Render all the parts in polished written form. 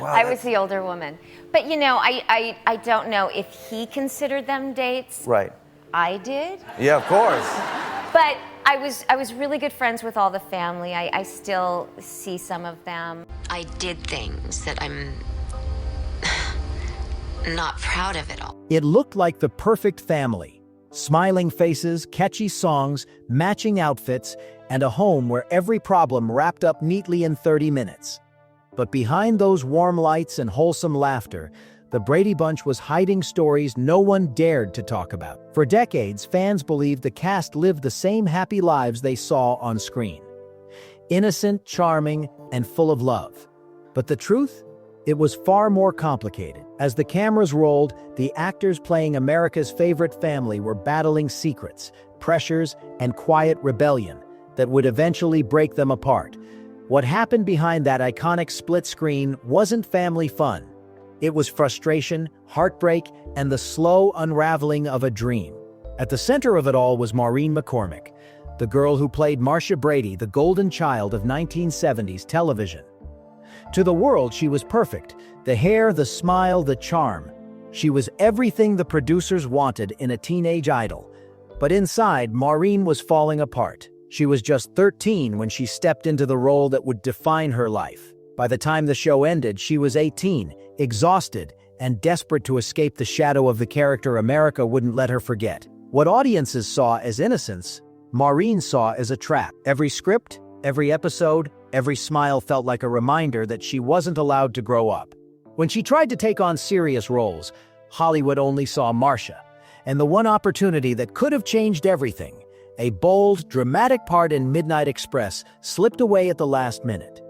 Wow, I was the older woman. But I don't know if he considered them dates. Right. I did. Yeah, of course. But I was really good friends with all the family. I still see some of them. I did things that I'm not proud of at all. It looked like the perfect family. Smiling faces, catchy songs, matching outfits, and a home where every problem wrapped up neatly in 30 minutes. But behind those warm lights and wholesome laughter, the Brady Bunch was hiding stories no one dared to talk about. For decades, fans believed the cast lived the same happy lives they saw on screen. Innocent, charming, and full of love. But the truth? It was far more complicated. As the cameras rolled, the actors playing America's favorite family were battling secrets, pressures, and quiet rebellion that would eventually break them apart. What happened behind that iconic split screen wasn't family fun. It was frustration, heartbreak, and the slow unraveling of a dream. At the center of it all was Maureen McCormick, the girl who played Marcia Brady, the golden child of 1970s television. To the world, she was perfect. The hair, the smile, the charm. She was everything the producers wanted in a teenage idol. But inside, Maureen was falling apart. She was just 13 when she stepped into the role that would define her life. By the time the show ended, she was 18, exhausted, and desperate to escape the shadow of the character America wouldn't let her forget. What audiences saw as innocence, Maureen saw as a trap. Every script, every episode, every smile felt like a reminder that she wasn't allowed to grow up. When she tried to take on serious roles, Hollywood only saw Marcia, and the one opportunity that could have changed everything, a bold, dramatic part in Midnight Express, slipped away at the last minute.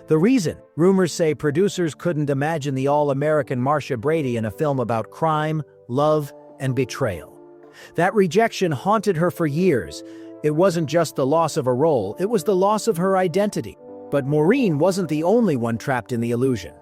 The reason? Rumors say producers couldn't imagine the all-American Marcia Brady in a film about crime, love, and betrayal. That rejection haunted her for years. It wasn't just the loss of a role, it was the loss of her identity. But Maureen wasn't the only one trapped in the illusion.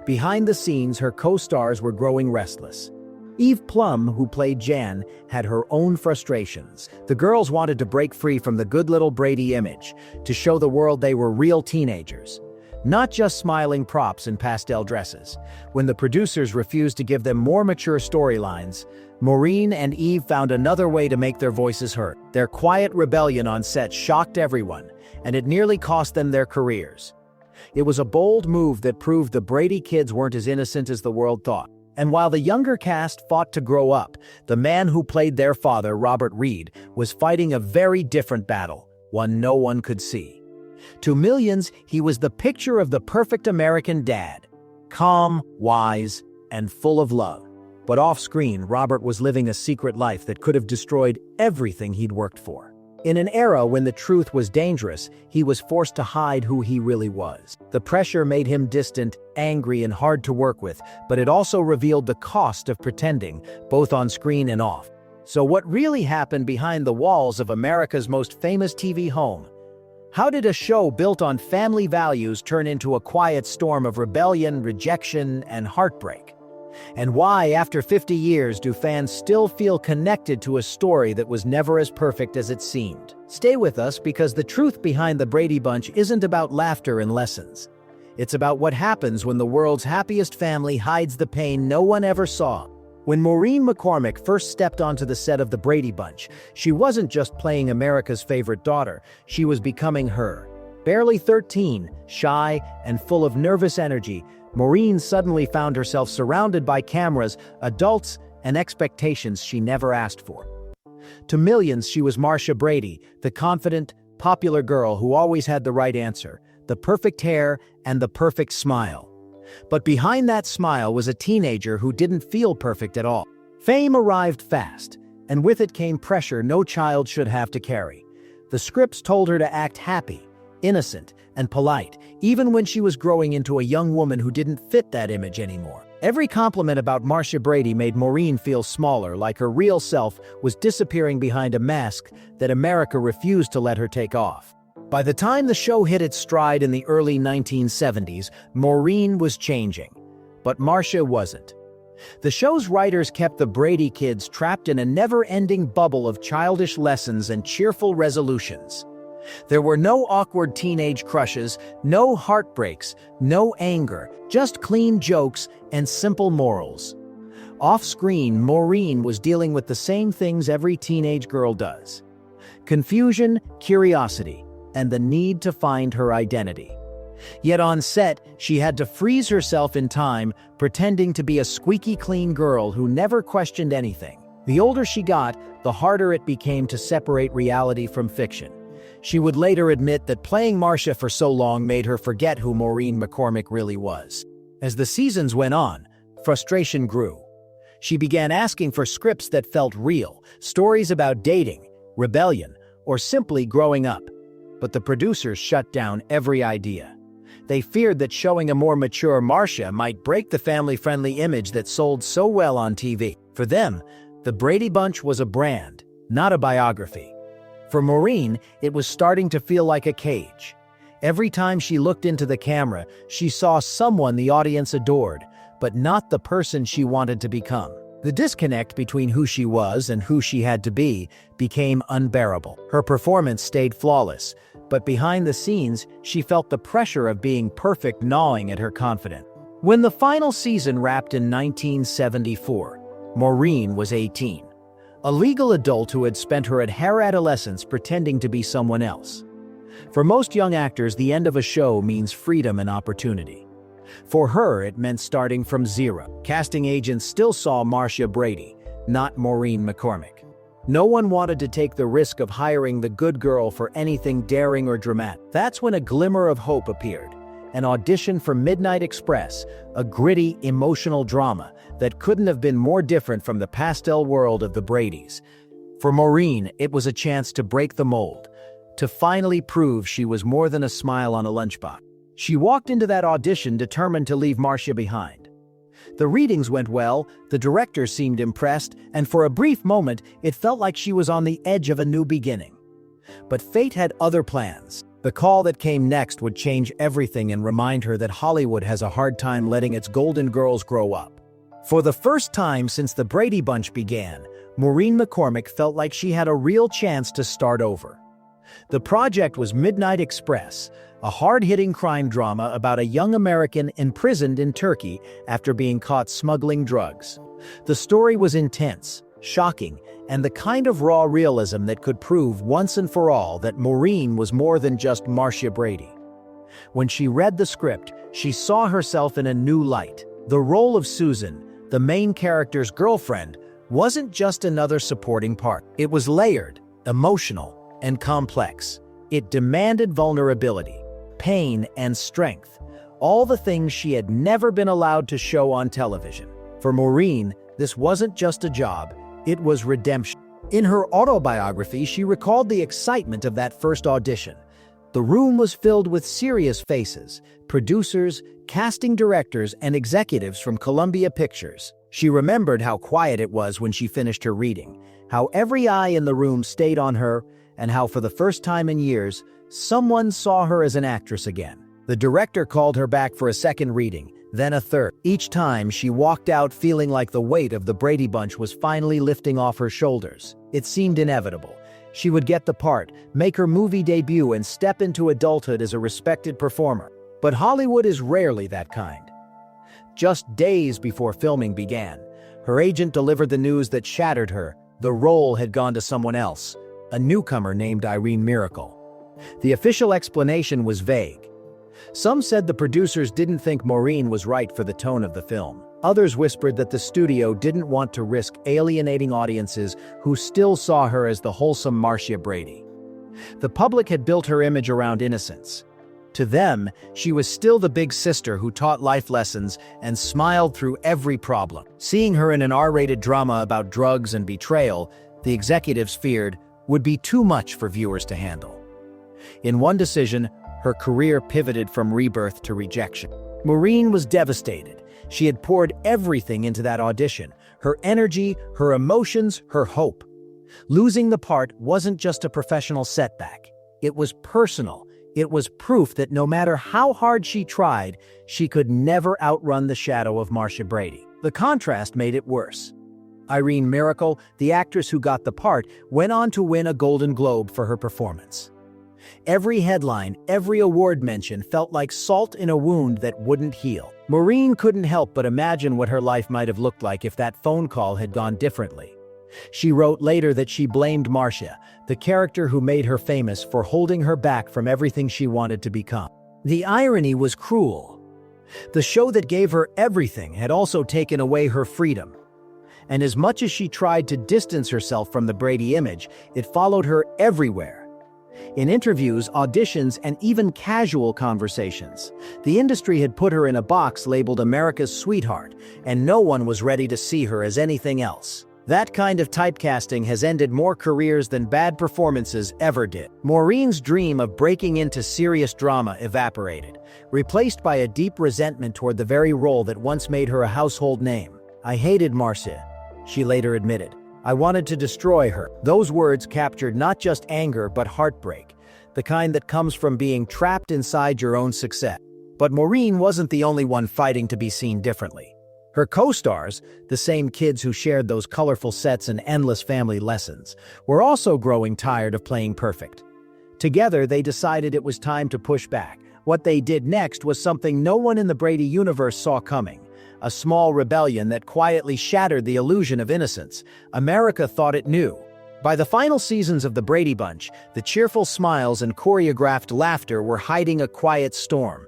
Behind the scenes, her co-stars were growing restless. Eve Plum, who played Jan, had her own frustrations. The girls wanted to break free from the good little Brady image, to show the world they were real teenagers. Not just smiling props in pastel dresses. When the producers refused to give them more mature storylines, Maureen and Eve found another way to make their voices heard. Their quiet rebellion on set shocked everyone, and it nearly cost them their careers. It was a bold move that proved the Brady kids weren't as innocent as the world thought. And while the younger cast fought to grow up, the man who played their father, Robert Reed, was fighting a very different battle, one no one could see. To millions, he was the picture of the perfect American dad, calm, wise, and full of love. But off-screen, Robert was living a secret life that could have destroyed everything he'd worked for. In an era when the truth was dangerous, he was forced to hide who he really was. The pressure made him distant, angry, and hard to work with, but it also revealed the cost of pretending, both on screen and off. So what really happened behind the walls of America's most famous TV home? How did a show built on family values turn into a quiet storm of rebellion, rejection, and heartbreak? And why, after 50 years, do fans still feel connected to a story that was never as perfect as it seemed? Stay with us, because the truth behind the Brady Bunch isn't about laughter and lessons. It's about what happens when the world's happiest family hides the pain no one ever saw. When Maureen McCormick first stepped onto the set of the Brady Bunch, she wasn't just playing America's favorite daughter, she was becoming her. Barely 13, shy, and full of nervous energy, Maureen suddenly found herself surrounded by cameras, adults, and expectations she never asked for. To millions, she was Marcia Brady, the confident, popular girl who always had the right answer, the perfect hair, and the perfect smile. But behind that smile was a teenager who didn't feel perfect at all. Fame arrived fast, and with it came pressure no child should have to carry. The scripts told her to act happy, innocent, and polite, even when she was growing into a young woman who didn't fit that image anymore. Every compliment about Marcia Brady made Maureen feel smaller, like her real self was disappearing behind a mask that America refused to let her take off. By the time the show hit its stride in the early 1970s, Maureen was changing. But Marcia wasn't. The show's writers kept the Brady kids trapped in a never-ending bubble of childish lessons and cheerful resolutions. There were no awkward teenage crushes, no heartbreaks, no anger, just clean jokes and simple morals. Off-screen, Maureen was dealing with the same things every teenage girl does: confusion, curiosity, and the need to find her identity. Yet on set, she had to freeze herself in time, pretending to be a squeaky clean girl who never questioned anything. The older she got, the harder it became to separate reality from fiction. She would later admit that playing Marcia for so long made her forget who Maureen McCormick really was. As the seasons went on, frustration grew. She began asking for scripts that felt real, stories about dating, rebellion, or simply growing up. But the producers shut down every idea. They feared that showing a more mature Marcia might break the family-friendly image that sold so well on TV. For them, the Brady Bunch was a brand, not a biography. For Maureen, it was starting to feel like a cage. Every time she looked into the camera, she saw someone the audience adored, but not the person she wanted to become. The disconnect between who she was and who she had to be became unbearable. Her performance stayed flawless, but behind the scenes, she felt the pressure of being perfect gnawing at her confidence. When the final season wrapped in 1974, Maureen was 18, a legal adult who had spent her adolescence pretending to be someone else. For most young actors, the end of a show means freedom and opportunity. For her, it meant starting from zero. Casting agents still saw Marcia Brady, not Maureen McCormick. No one wanted to take the risk of hiring the good girl for anything daring or dramatic. That's when a glimmer of hope appeared. An audition for Midnight Express, a gritty, emotional drama that couldn't have been more different from the pastel world of the Bradys. For Maureen, it was a chance to break the mold, to finally prove she was more than a smile on a lunchbox. She walked into that audition determined to leave Marcia behind. The readings went well, the director seemed impressed, and for a brief moment, it felt like she was on the edge of a new beginning. But fate had other plans. The call that came next would change everything and remind her that Hollywood has a hard time letting its golden girls grow up. For the first time since the Brady Bunch began, Maureen McCormick felt like she had a real chance to start over. The project was Midnight Express, a hard-hitting crime drama about a young American imprisoned in Turkey after being caught smuggling drugs. The story was intense, shocking, and the kind of raw realism that could prove once and for all that Maureen was more than just Marcia Brady. When she read the script, she saw herself in a new light. The role of Susan, the main character's girlfriend, wasn't just another supporting part. It was layered, emotional, and complex. It demanded vulnerability, pain, and strength, all the things she had never been allowed to show on television. For Maureen, this wasn't just a job, it was redemption. In her autobiography, she recalled the excitement of that first audition. The room was filled with serious faces, producers, casting directors, and executives from Columbia Pictures. She remembered how quiet it was when she finished her reading, how every eye in the room stayed on her, and how for the first time in years, someone saw her as an actress again. The director called her back for a second reading, then a third. Each time, she walked out feeling like the weight of the Brady Bunch was finally lifting off her shoulders. It seemed inevitable. She would get the part, make her movie debut, and step into adulthood as a respected performer. But Hollywood is rarely that kind. Just days before filming began, her agent delivered the news that shattered her. The role had gone to someone else, a newcomer named Irene Miracle. The official explanation was vague. Some said the producers didn't think Maureen was right for the tone of the film. Others whispered that the studio didn't want to risk alienating audiences who still saw her as the wholesome Marcia Brady. The public had built her image around innocence. To them, she was still the big sister who taught life lessons and smiled through every problem. Seeing her in an R-rated drama about drugs and betrayal, the executives feared, would be too much for viewers to handle. In one decision, her career pivoted from rebirth to rejection. Maureen was devastated. She had poured everything into that audition, her energy, her emotions, her hope. Losing the part wasn't just a professional setback. It was personal. It was proof that no matter how hard she tried, she could never outrun the shadow of Marcia Brady. The contrast made it worse. Irene Miracle, the actress who got the part, went on to win a Golden Globe for her performance. Every headline, every award mention felt like salt in a wound that wouldn't heal. Maureen couldn't help but imagine what her life might have looked like if that phone call had gone differently. She wrote later that she blamed Marcia, the character who made her famous, for holding her back from everything she wanted to become. The irony was cruel. The show that gave her everything had also taken away her freedom. And as much as she tried to distance herself from the Brady image, it followed her everywhere. In interviews, auditions, and even casual conversations, the industry had put her in a box labeled America's sweetheart, and no one was ready to see her as anything else. That kind of typecasting has ended more careers than bad performances ever did. Maureen's dream of breaking into serious drama evaporated, replaced by a deep resentment toward the very role that once made her a household name. "I hated Marcia," she later admitted. "I wanted to destroy her." Those words captured not just anger but heartbreak, the kind that comes from being trapped inside your own success. But Maureen wasn't the only one fighting to be seen differently. Her co-stars, the same kids who shared those colorful sets and endless family lessons, were also growing tired of playing perfect. Together, they decided it was time to push back. What they did next was something no one in the Brady universe saw coming. A small rebellion that quietly shattered the illusion of innocence. America thought it knew. By the final seasons of the Brady Bunch, the cheerful smiles and choreographed laughter were hiding a quiet storm.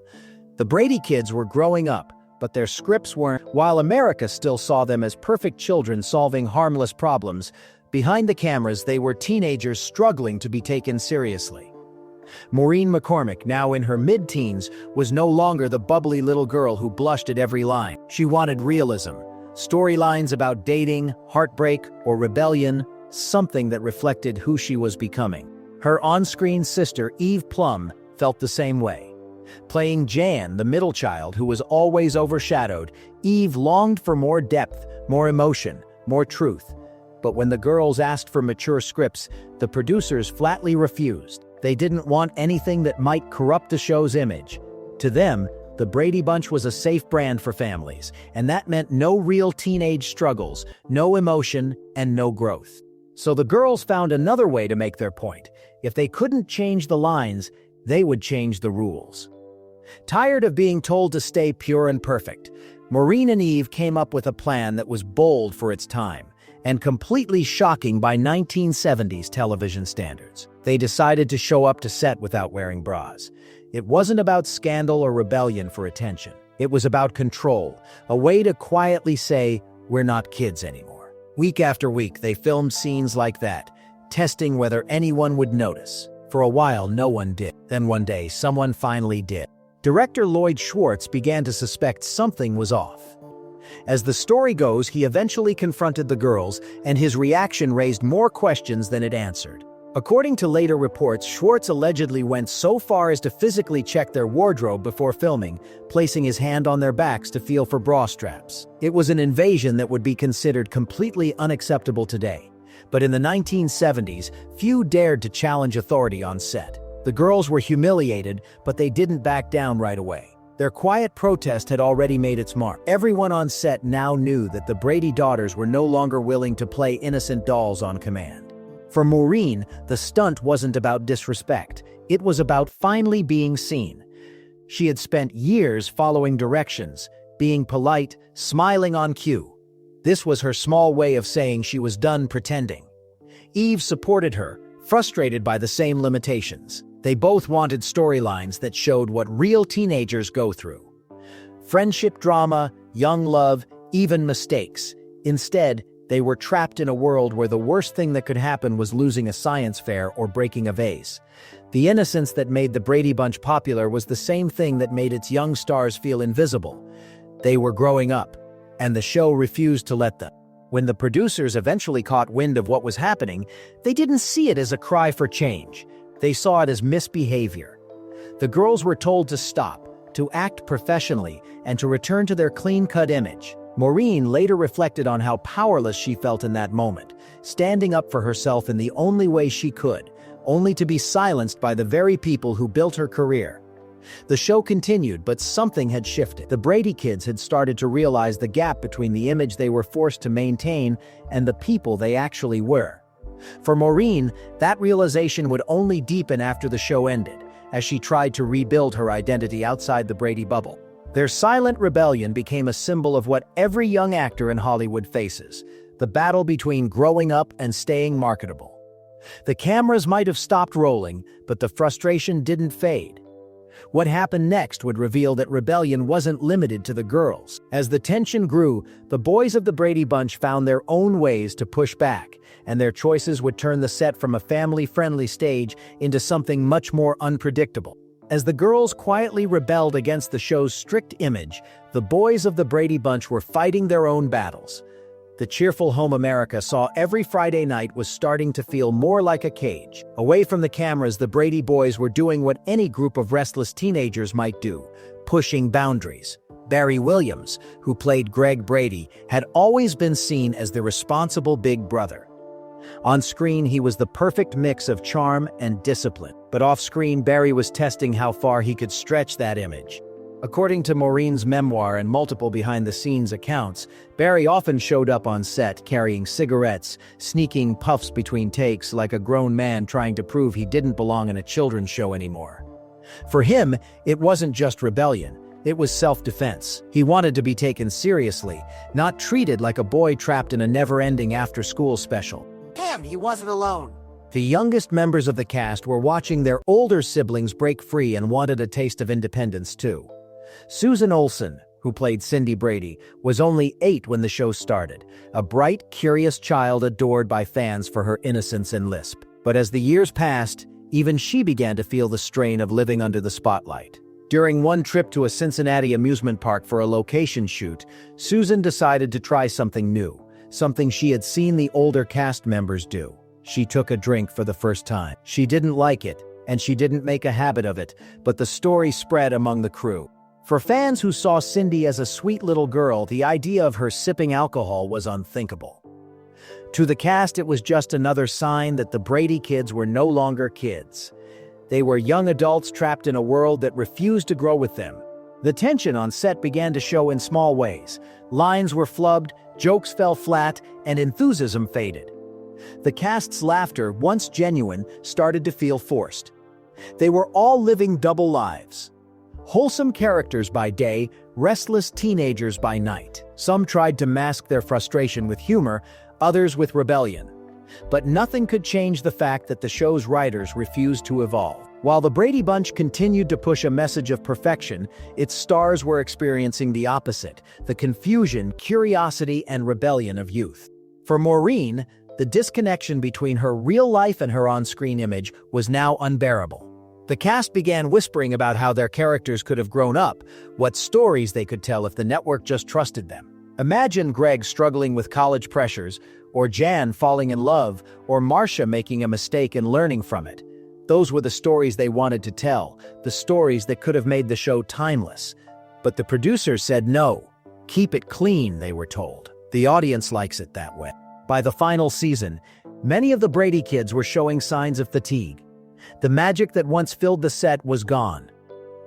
The Brady kids were growing up, but their scripts weren't. While America still saw them as perfect children solving harmless problems, behind the cameras they were teenagers struggling to be taken seriously. Maureen McCormick, now in her mid-teens, was no longer the bubbly little girl who blushed at every line. She wanted realism, storylines about dating, heartbreak, or rebellion, something that reflected who she was becoming. Her on-screen sister, Eve Plum, felt the same way. Playing Jan, the middle child who was always overshadowed, Eve longed for more depth, more emotion, more truth. But when the girls asked for mature scripts, the producers flatly refused. They didn't want anything that might corrupt the show's image. To them, the Brady Bunch was a safe brand for families, and that meant no real teenage struggles, no emotion, and no growth. So the girls found another way to make their point. If they couldn't change the lines, they would change the rules. Tired of being told to stay pure and perfect, Maureen and Eve came up with a plan that was bold for its time and completely shocking by 1970s television standards. They decided to show up to set without wearing bras. It wasn't about scandal or rebellion for attention. It was about control, a way to quietly say, "We're not kids anymore." Week after week, they filmed scenes like that, testing whether anyone would notice. For a while, no one did. Then one day, someone finally did. Director Lloyd Schwartz began to suspect something was off. As the story goes, he eventually confronted the girls, and his reaction raised more questions than it answered. According to later reports, Schwartz allegedly went so far as to physically check their wardrobe before filming, placing his hand on their backs to feel for bra straps. It was an invasion that would be considered completely unacceptable today. But in the 1970s, few dared to challenge authority on set. The girls were humiliated, but they didn't back down right away. Their quiet protest had already made its mark. Everyone on set now knew that the Brady daughters were no longer willing to play innocent dolls on command. For Maureen, the stunt wasn't about disrespect. It was about finally being seen. She had spent years following directions, being polite, smiling on cue. This was her small way of saying she was done pretending. Eve supported her, frustrated by the same limitations. They both wanted storylines that showed what real teenagers go through. Friendship drama, young love, even mistakes. Instead, they were trapped in a world where the worst thing that could happen was losing a science fair or breaking a vase. The innocence that made the Brady Bunch popular was the same thing that made its young stars feel invisible. They were growing up, and the show refused to let them. When the producers eventually caught wind of what was happening, they didn't see it as a cry for change. They saw it as misbehavior. The girls were told to stop, to act professionally, and to return to their clean-cut image. Maureen later reflected on how powerless she felt in that moment, standing up for herself in the only way she could, only to be silenced by the very people who built her career. The show continued, but something had shifted. The Brady kids had started to realize the gap between the image they were forced to maintain and the people they actually were. For Maureen, that realization would only deepen after the show ended, as she tried to rebuild her identity outside the Brady bubble. Their silent rebellion became a symbol of what every young actor in Hollywood faces: the battle between growing up and staying marketable. The cameras might have stopped rolling, but the frustration didn't fade. What happened next would reveal that rebellion wasn't limited to the girls. As the tension grew, the boys of the Brady Bunch found their own ways to push back, and their choices would turn the set from a family-friendly stage into something much more unpredictable. As the girls quietly rebelled against the show's strict image, the boys of the Brady Bunch were fighting their own battles. The cheerful home America saw every Friday night was starting to feel more like a cage. Away from the cameras, the Brady boys were doing what any group of restless teenagers might do: pushing boundaries. Barry Williams, who played Greg Brady, had always been seen as the responsible big brother. On screen, he was the perfect mix of charm and discipline. But off-screen, Barry was testing how far he could stretch that image. According to Maureen's memoir and multiple behind-the-scenes accounts, Barry often showed up on set carrying cigarettes, sneaking puffs between takes like a grown man trying to prove he didn't belong in a children's show anymore. For him, it wasn't just rebellion. It was self-defense. He wanted to be taken seriously, not treated like a boy trapped in a never-ending after-school special. Damn, he wasn't alone. The youngest members of the cast were watching their older siblings break free and wanted a taste of independence too. Susan Olsen, who played Cindy Brady, was only 8 when the show started, a bright, curious child adored by fans for her innocence and lisp. But as the years passed, even she began to feel the strain of living under the spotlight. During one trip to a Cincinnati amusement park for a location shoot, Susan decided to try something new, something she had seen the older cast members do. She took a drink for the first time. She didn't like it, and she didn't make a habit of it, but the story spread among the crew. For fans who saw Cindy as a sweet little girl, the idea of her sipping alcohol was unthinkable. To the cast, it was just another sign that the Brady kids were no longer kids. They were young adults trapped in a world that refused to grow with them. The tension on set began to show in small ways. Lines were flubbed, jokes fell flat, and enthusiasm faded. The cast's laughter, once genuine, started to feel forced. They were all living double lives. Wholesome characters by day, restless teenagers by night. Some tried to mask their frustration with humor, others with rebellion. But nothing could change the fact that the show's writers refused to evolve. While the Brady Bunch continued to push a message of perfection, its stars were experiencing the opposite: the confusion, curiosity, and rebellion of youth. For Maureen, the disconnection between her real life and her on-screen image was now unbearable. The cast began whispering about how their characters could have grown up, what stories they could tell if the network just trusted them. Imagine Greg struggling with college pressures, or Jan falling in love, or Marcia making a mistake and learning from it. Those were the stories they wanted to tell, the stories that could have made the show timeless. But the producers said no. Keep it clean, they were told. The audience likes it that way. By the final season, many of the Brady kids were showing signs of fatigue. The magic that once filled the set was gone.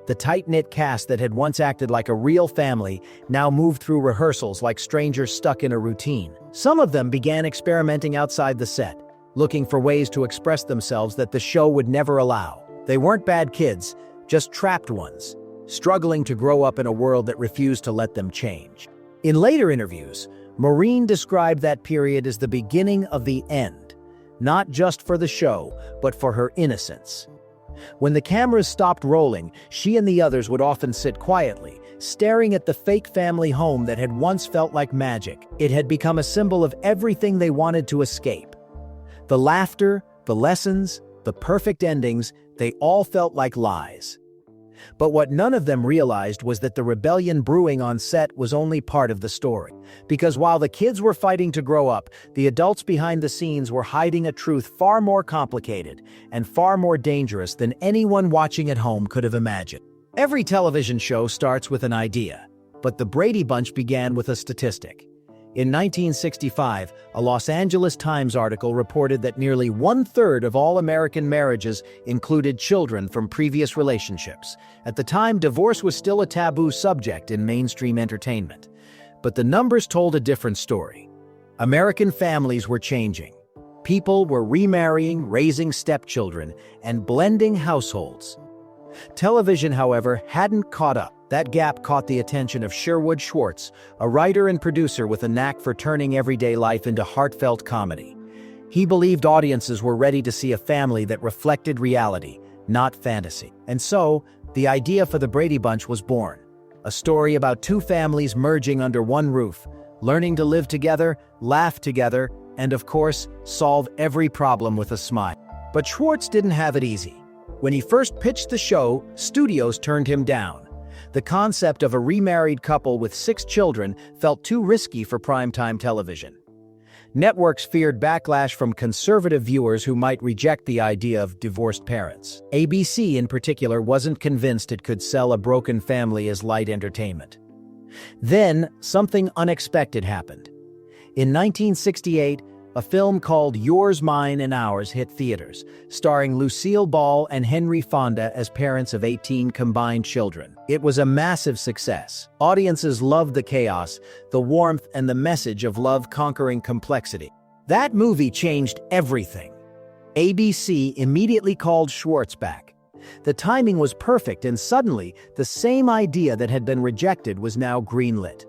The tight-knit cast that had once acted like a real family now moved through rehearsals like strangers stuck in a routine. Some of them began experimenting outside the set, looking for ways to express themselves that the show would never allow. They weren't bad kids, just trapped ones, struggling to grow up in a world that refused to let them change. In later interviews, Maureen described that period as the beginning of the end, not just for the show, but for her innocence. When the cameras stopped rolling, she and the others would often sit quietly, staring at the fake family home that had once felt like magic. It had become a symbol of everything they wanted to escape. The laughter, the lessons, the perfect endings, they all felt like lies. But what none of them realized was that the rebellion brewing on set was only part of the story. Because while the kids were fighting to grow up, the adults behind the scenes were hiding a truth far more complicated and far more dangerous than anyone watching at home could have imagined. Every television show starts with an idea, but the Brady Bunch began with a statistic. In 1965, a Los Angeles Times article reported that nearly 1/3 of all American marriages included children from previous relationships. At the time, divorce was still a taboo subject in mainstream entertainment. But the numbers told a different story. American families were changing. People were remarrying, raising stepchildren, and blending households. Television, however, hadn't caught up. That gap caught the attention of Sherwood Schwartz, a writer and producer with a knack for turning everyday life into heartfelt comedy. He believed audiences were ready to see a family that reflected reality, not fantasy. And so, the idea for the Brady Bunch was born. A story about two families merging under one roof, learning to live together, laugh together, and of course, solve every problem with a smile. But Schwartz didn't have it easy. When he first pitched the show, studios turned him down. The concept of a remarried couple with 6 children felt too risky for primetime television. Networks feared backlash from conservative viewers who might reject the idea of divorced parents. ABC, in particular, wasn't convinced it could sell a broken family as light entertainment. Then, something unexpected happened. In 1968, a film called Yours, Mine, and Ours hit theaters, starring Lucille Ball and Henry Fonda as parents of 18 combined children. It was a massive success. Audiences loved the chaos, the warmth, and the message of love conquering complexity. That movie changed everything. ABC immediately called Schwartz back. The timing was perfect, and suddenly, the same idea that had been rejected was now greenlit.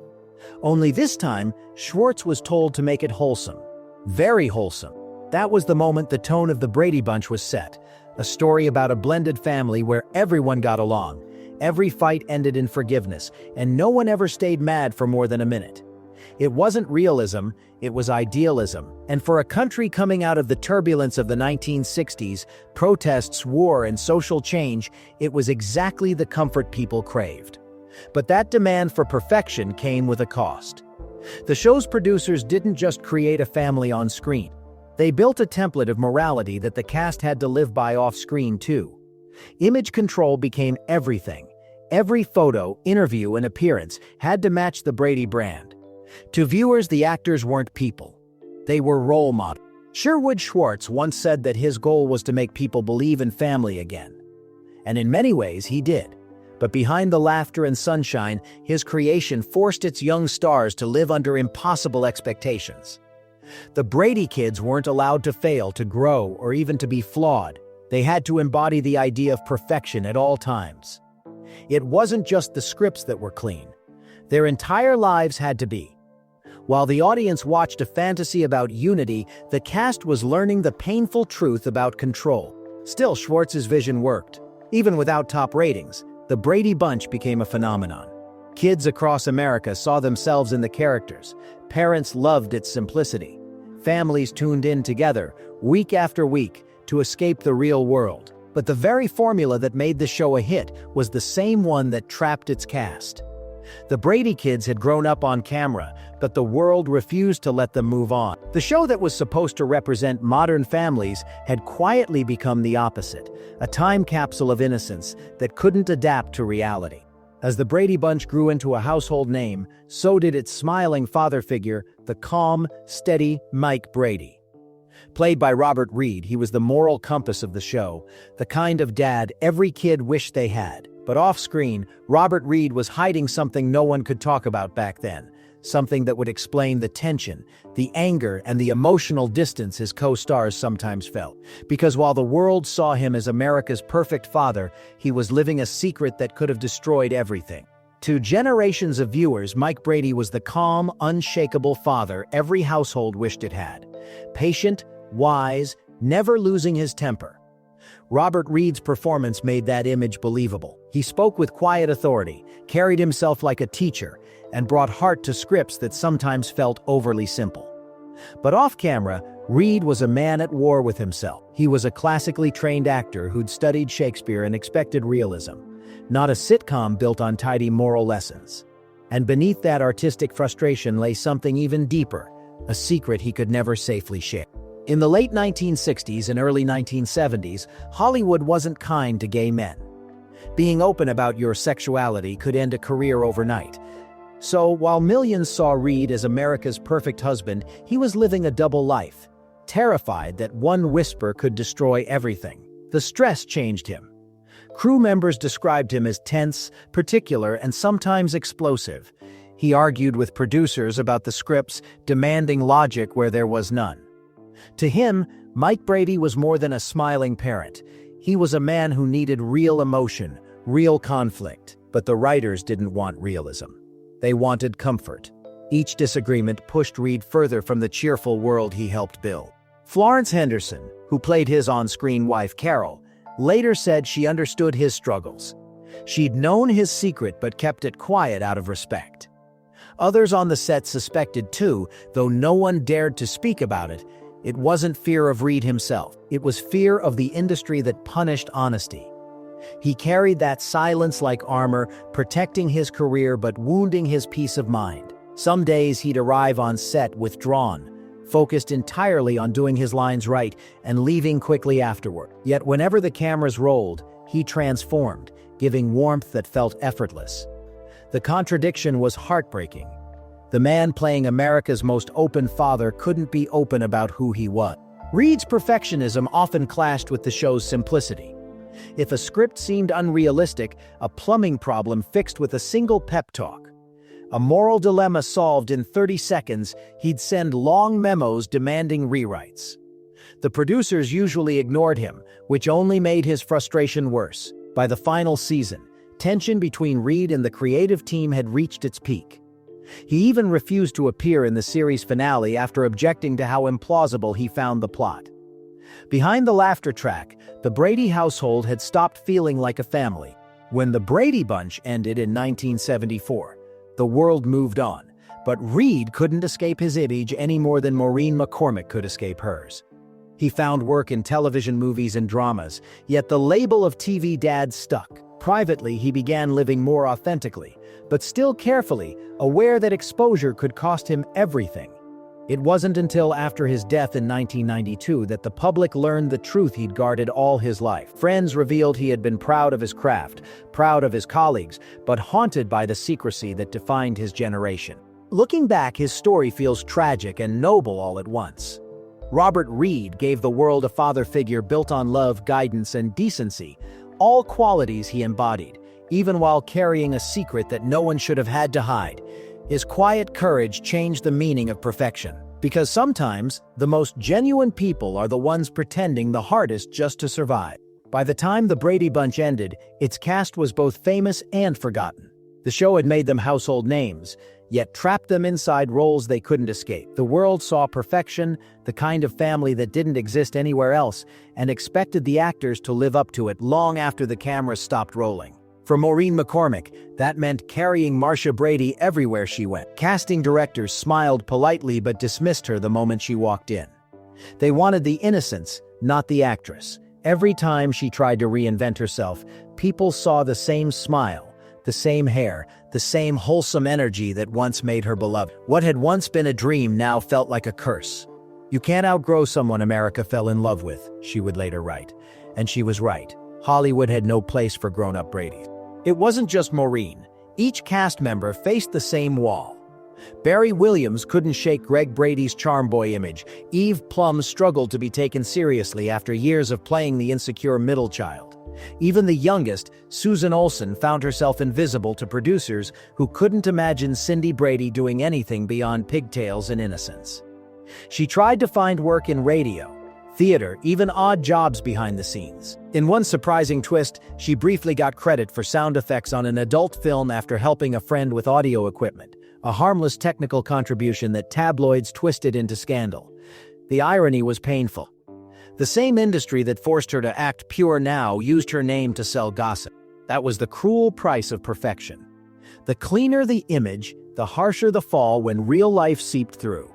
Only this time, Schwartz was told to make it wholesome. Very wholesome. That was the moment the tone of the Brady Bunch was set. A story about a blended family where everyone got along. Every fight ended in forgiveness, and no one ever stayed mad for more than a minute. It wasn't realism, it was idealism. And for a country coming out of the turbulence of the 1960s, protests, war, and social change, it was exactly the comfort people craved. But that demand for perfection came with a cost. The show's producers didn't just create a family on screen. They built a template of morality that the cast had to live by off-screen too. Image control became everything. Every photo, interview, and appearance had to match the Brady brand. To viewers, the actors weren't people. They were role models. Sherwood Schwartz once said that his goal was to make people believe in family again. And in many ways, he did. But behind the laughter and sunshine, his creation forced its young stars to live under impossible expectations. The Brady kids weren't allowed to fail, to grow, or even to be flawed. They had to embody the idea of perfection at all times. It wasn't just the scripts that were clean. Their entire lives had to be. While the audience watched a fantasy about unity, the cast was learning the painful truth about control. Still, Schwartz's vision worked. Even without top ratings, the Brady Bunch became a phenomenon. Kids across America saw themselves in the characters. Parents loved its simplicity. Families tuned in together, week after week, to escape the real world. But the very formula that made the show a hit was the same one that trapped its cast. The Brady kids had grown up on camera, but the world refused to let them move on. The show that was supposed to represent modern families had quietly become the opposite, a time capsule of innocence that couldn't adapt to reality. As the Brady Bunch grew into a household name, so did its smiling father figure, the calm, steady Mike Brady. Played by Robert Reed, he was the moral compass of the show, the kind of dad every kid wished they had. But off-screen, Robert Reed was hiding something no one could talk about back then, something that would explain the tension, the anger, and the emotional distance his co-stars sometimes felt. Because while the world saw him as America's perfect father, he was living a secret that could have destroyed everything. To generations of viewers, Mike Brady was the calm, unshakable father every household wished it had. Patient, wise, never losing his temper. Robert Reed's performance made that image believable. He spoke with quiet authority, carried himself like a teacher, and brought heart to scripts that sometimes felt overly simple. But off-camera, Reed was a man at war with himself. He was a classically trained actor who'd studied Shakespeare and expected realism, not a sitcom built on tidy moral lessons. And beneath that artistic frustration lay something even deeper, a secret he could never safely share. In the late 1960s and early 1970s, Hollywood wasn't kind to gay men. Being open about your sexuality could end a career overnight. So, while millions saw Reed as America's perfect husband, he was living a double life, terrified that one whisper could destroy everything. The stress changed him. Crew members described him as tense, particular, and sometimes explosive. He argued with producers about the scripts, demanding logic where there was none. To him, Mike Brady was more than a smiling parent. He was a man who needed real emotion, real conflict. But the writers didn't want realism. They wanted comfort. Each disagreement pushed Reed further from the cheerful world he helped build. Florence Henderson, who played his on-screen wife Carol, later said she understood his struggles. She'd known his secret but kept it quiet out of respect. Others on the set suspected too, though no one dared to speak about it. It wasn't fear of Reed himself. It was fear of the industry that punished honesty. He carried that silence like armor, protecting his career but wounding his peace of mind. Some days he'd arrive on set withdrawn, focused entirely on doing his lines right and leaving quickly afterward. Yet whenever the cameras rolled, he transformed, giving warmth that felt effortless. The contradiction was heartbreaking. The man playing America's most open father couldn't be open about who he was. Reed's perfectionism often clashed with the show's simplicity. If a script seemed unrealistic, a plumbing problem fixed with a single pep talk, a moral dilemma solved in 30 seconds, he'd send long memos demanding rewrites. The producers usually ignored him, which only made his frustration worse. By the final season, tension between Reed and the creative team had reached its peak. He even refused to appear in the series finale after objecting to how implausible he found the plot. Behind the laughter track, the Brady household had stopped feeling like a family. When the Brady Bunch ended in 1974, the world moved on, but Reed couldn't escape his image any more than Maureen McCormick could escape hers. He found work in television, movies, and dramas, yet the label of TV dad stuck. Privately, he began living more authentically, but still carefully, aware that exposure could cost him everything. It wasn't until after his death in 1992 that the public learned the truth he'd guarded all his life. Friends revealed he had been proud of his craft, proud of his colleagues, but haunted by the secrecy that defined his generation. Looking back, his story feels tragic and noble all at once. Robert Reed gave the world a father figure built on love, guidance, and decency, all qualities he embodied, even while carrying a secret that no one should have had to hide. His quiet courage changed the meaning of perfection, because sometimes the most genuine people are the ones pretending the hardest just to survive. By the time the Brady Bunch ended, its cast was both famous and forgotten. The show had made them household names, yet trapped them inside roles they couldn't escape. The world saw perfection, the kind of family that didn't exist anywhere else, and expected the actors to live up to it long after the cameras stopped rolling. For Maureen McCormick, that meant carrying Marcia Brady everywhere she went. Casting directors smiled politely but dismissed her the moment she walked in. They wanted the innocence, not the actress. Every time she tried to reinvent herself, people saw the same smile, the same hair, the same wholesome energy that once made her beloved. What had once been a dream now felt like a curse. "You can't outgrow someone America fell in love with," she would later write. And she was right. Hollywood had no place for grown-up Brady. It wasn't just Maureen. Each cast member faced the same wall. Barry Williams couldn't shake Greg Brady's charm boy image. Eve Plum struggled to be taken seriously after years of playing the insecure middle child. Even the youngest, Susan Olsen, found herself invisible to producers who couldn't imagine Cindy Brady doing anything beyond pigtails and innocence. She tried to find work in radio, theater, even odd jobs behind the scenes. In one surprising twist, she briefly got credit for sound effects on an adult film after helping a friend with audio equipment, a harmless technical contribution that tabloids twisted into scandal. The irony was painful. The same industry that forced her to act pure now used her name to sell gossip. That was the cruel price of perfection. The cleaner the image, the harsher the fall when real life seeped through.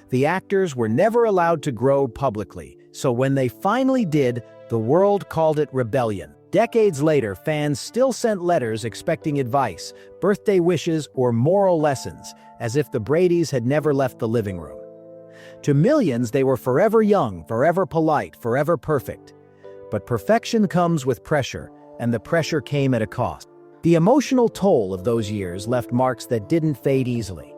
The actors were never allowed to grow publicly, so when they finally did, the world called it rebellion. Decades later, fans still sent letters expecting advice, birthday wishes, or moral lessons, as if the Bradys had never left the living room. To millions, they were forever young, forever polite, forever perfect. But perfection comes with pressure, and the pressure came at a cost. The emotional toll of those years left marks that didn't fade easily.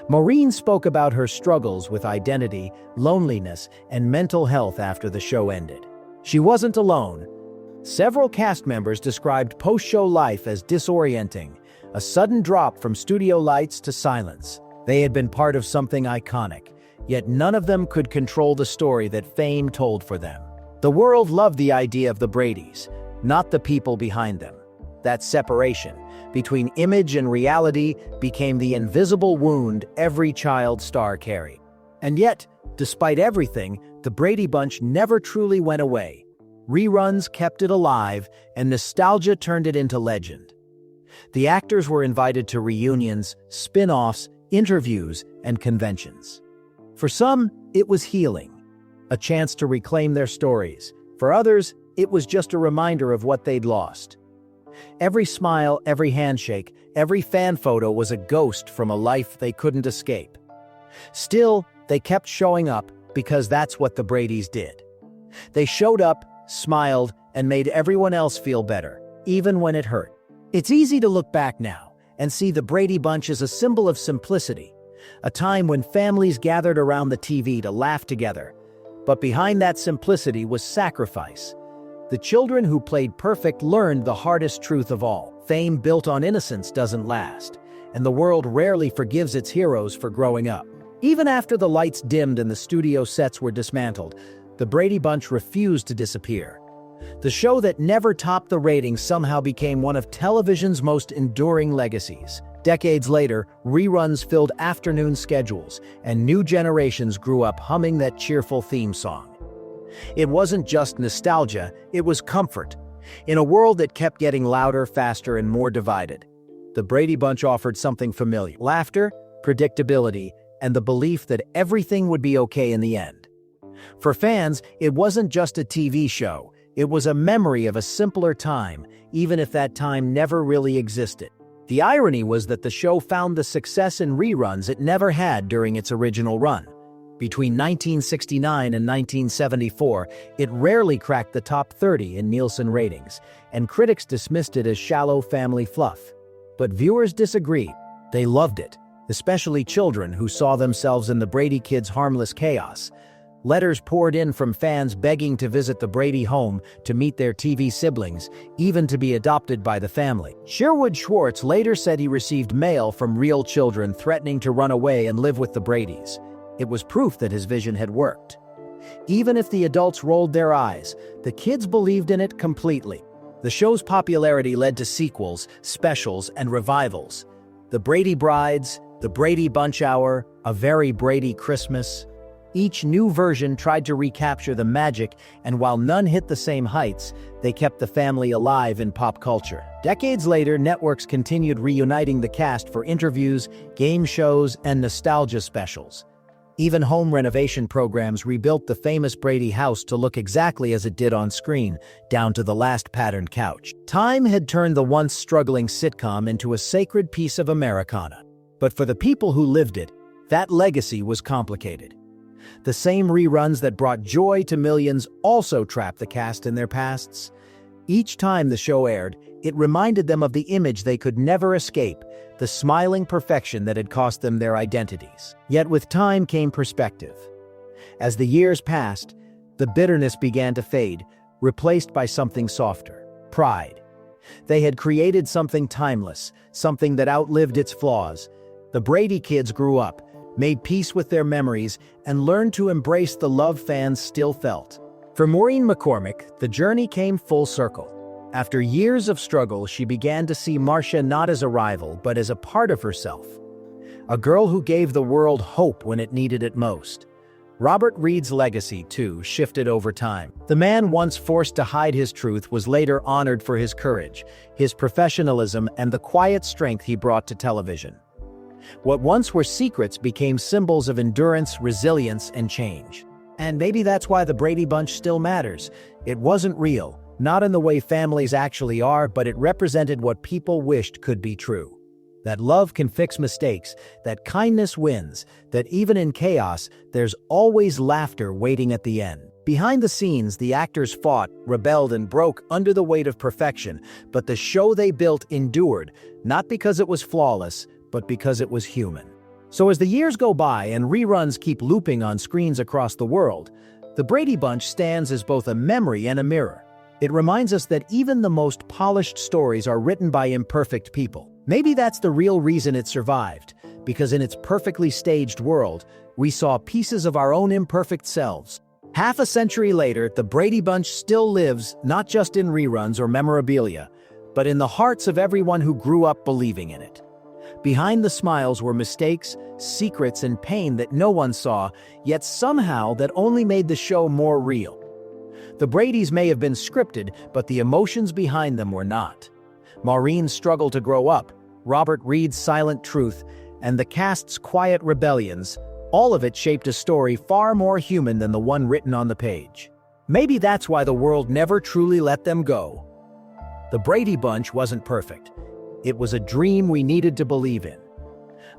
Maureen spoke about her struggles with identity, loneliness, and mental health after the show ended. She wasn't alone. Several cast members described post-show life as disorienting, a sudden drop from studio lights to silence. They had been part of something iconic, yet none of them could control the story that fame told for them. The world loved the idea of the Bradys, not the people behind them. That separation between image and reality became the invisible wound every child star carried. And yet, despite everything, the Brady Bunch never truly went away. Reruns kept it alive, and nostalgia turned it into legend. The actors were invited to reunions, spin-offs, interviews, and conventions. For some, it was healing, a chance to reclaim their stories. For others, it was just a reminder of what they'd lost. Every smile, every handshake, every fan photo was a ghost from a life they couldn't escape. Still, they kept showing up because that's what the Bradys did. They showed up, smiled, and made everyone else feel better, even when it hurt. It's easy to look back now and see the Brady Bunch as a symbol of simplicity, a time when families gathered around the TV to laugh together. But behind that simplicity was sacrifice. The children who played perfect learned the hardest truth of all. Fame built on innocence doesn't last, and the world rarely forgives its heroes for growing up. Even after the lights dimmed and the studio sets were dismantled, the Brady Bunch refused to disappear. The show that never topped the ratings somehow became one of television's most enduring legacies. Decades later, reruns filled afternoon schedules, and new generations grew up humming that cheerful theme song. It wasn't just nostalgia, it was comfort. In a world that kept getting louder, faster, and more divided, the Brady Bunch offered something familiar: laughter, predictability, and the belief that everything would be okay in the end. For fans, it wasn't just a TV show, it was a memory of a simpler time, even if that time never really existed. The irony was that the show found the success in reruns it never had during its original run. Between 1969 and 1974, it rarely cracked the top 30 in Nielsen ratings, and critics dismissed it as shallow family fluff. But viewers disagreed. They loved it, especially children who saw themselves in the Brady kids' harmless chaos. Letters poured in from fans begging to visit the Brady home, to meet their TV siblings, even to be adopted by the family. Sherwood Schwartz later said he received mail from real children threatening to run away and live with the Bradys. It was proof that his vision had worked. Even if the adults rolled their eyes, the kids believed in it completely. The show's popularity led to sequels, specials, and revivals. The Brady Brides, the Brady Bunch Hour, A Very Brady Christmas. Each new version tried to recapture the magic, and while none hit the same heights, they kept the family alive in pop culture. Decades later, networks continued reuniting the cast for interviews, game shows, and nostalgia specials. Even home renovation programs rebuilt the famous Brady house to look exactly as it did on screen, down to the last patterned couch. Time had turned the once struggling sitcom into a sacred piece of Americana. But for the people who lived it, that legacy was complicated. The same reruns that brought joy to millions also trapped the cast in their pasts. Each time the show aired, it reminded them of the image they could never escape, the smiling perfection that had cost them their identities. Yet with time came perspective. As the years passed, the bitterness began to fade, replaced by something softer: pride. They had created something timeless, something that outlived its flaws. The Brady kids grew up, made peace with their memories, and learned to embrace the love fans still felt. For Maureen McCormick, the journey came full circle. After years of struggle, she began to see Marcia not as a rival, but as a part of herself. A girl who gave the world hope when it needed it most. Robert Reed's legacy, too, shifted over time. The man once forced to hide his truth was later honored for his courage, his professionalism, and the quiet strength he brought to television. What once were secrets became symbols of endurance, resilience, and change. And maybe that's why the Brady Bunch still matters. It wasn't real, not in the way families actually are, but it represented what people wished could be true. That love can fix mistakes, that kindness wins, that even in chaos, there's always laughter waiting at the end. Behind the scenes, the actors fought, rebelled, and broke under the weight of perfection, but the show they built endured, not because it was flawless, but because it was human. So as the years go by and reruns keep looping on screens across the world, the Brady Bunch stands as both a memory and a mirror. It reminds us that even the most polished stories are written by imperfect people. Maybe that's the real reason it survived, because in its perfectly staged world, we saw pieces of our own imperfect selves. Half a century later, the Brady Bunch still lives, not just in reruns or memorabilia, but in the hearts of everyone who grew up believing in it. Behind the smiles were mistakes, secrets, and pain that no one saw, yet somehow that only made the show more real. The Bradys may have been scripted, but the emotions behind them were not. Maureen's struggle to grow up, Robert Reed's silent truth, and the cast's quiet rebellions, all of it shaped a story far more human than the one written on the page. Maybe that's why the world never truly let them go. The Brady Bunch wasn't perfect. It was a dream we needed to believe in.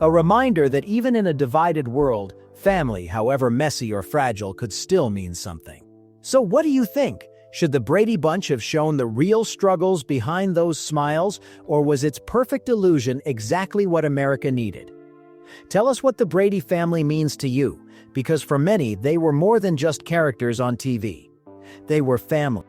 A reminder that even in a divided world, family, however messy or fragile, could still mean something. So what do you think? Should the Brady Bunch have shown the real struggles behind those smiles, or was its perfect illusion exactly what America needed? Tell us what the Brady family means to you, because for many, they were more than just characters on TV. They were family.